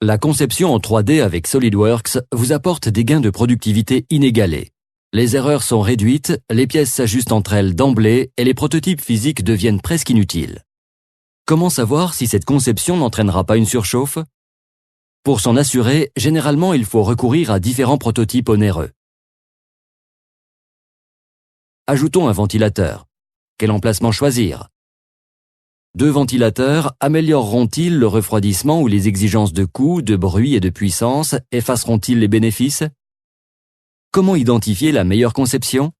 La conception en 3D avec SolidWorks vous apporte des gains de productivité inégalés. Les erreurs sont réduites, les pièces s'ajustent entre elles d'emblée et les prototypes physiques deviennent presque inutiles. Comment savoir si cette conception n'entraînera pas une surchauffe? Pour s'en assurer, généralement il faut recourir à différents prototypes onéreux. Ajoutons un ventilateur. Quel emplacement choisir? 2 ventilateurs amélioreront-ils le refroidissement ou les exigences de coût, de bruit et de puissance effaceront-ils les bénéfices? Comment identifier la meilleure conception?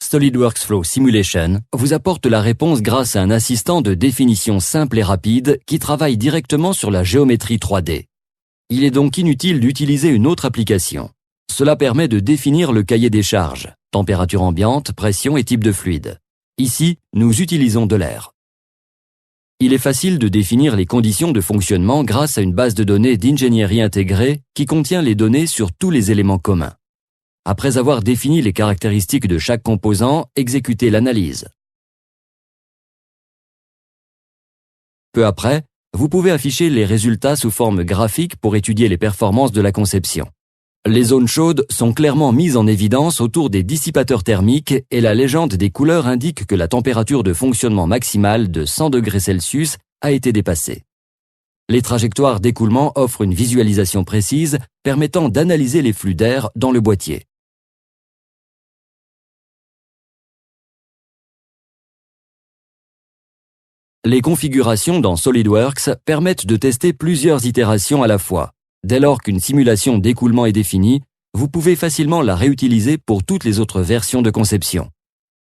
SolidWorks Flow Simulation vous apporte la réponse grâce à un assistant de définition simple et rapide qui travaille directement sur la géométrie 3D. Il est donc inutile d'utiliser une autre application. Cela permet de définir le cahier des charges, température ambiante, pression et type de fluide. Ici, nous utilisons de l'air. Il est facile de définir les conditions de fonctionnement grâce à une base de données d'ingénierie intégrée qui contient les données sur tous les éléments communs. Après avoir défini les caractéristiques de chaque composant, exécutez l'analyse. Peu après, vous pouvez afficher les résultats sous forme graphique pour étudier les performances de la conception. Les zones chaudes sont clairement mises en évidence autour des dissipateurs thermiques et la légende des couleurs indique que la température de fonctionnement maximale de 100 degrés Celsius a été dépassée. Les trajectoires d'écoulement offrent une visualisation précise permettant d'analyser les flux d'air dans le boîtier. Les configurations dans SolidWorks permettent de tester plusieurs itérations à la fois. Dès lors qu'une simulation d'écoulement est définie, vous pouvez facilement la réutiliser pour toutes les autres versions de conception.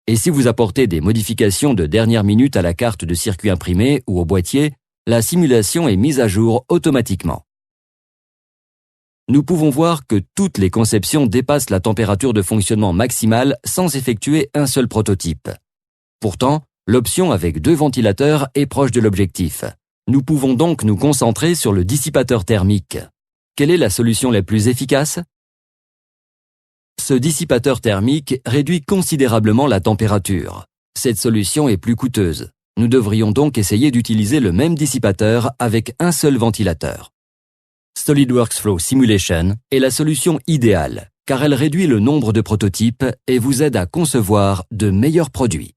Et si vous apportez des modifications de dernière minute à la carte de circuit imprimée ou au boîtier, la simulation est mise à jour automatiquement. Nous pouvons voir que toutes les conceptions dépassent la température de fonctionnement maximale sans effectuer un seul prototype. Pourtant, l'option avec 2 ventilateurs est proche de l'objectif. Nous pouvons donc nous concentrer sur le dissipateur thermique. Quelle est la solution la plus efficace? Ce dissipateur thermique réduit considérablement la température. Cette solution est plus coûteuse. Nous devrions donc essayer d'utiliser le même dissipateur avec un seul ventilateur. SolidWorks Flow Simulation est la solution idéale, car elle réduit le nombre de prototypes et vous aide à concevoir de meilleurs produits.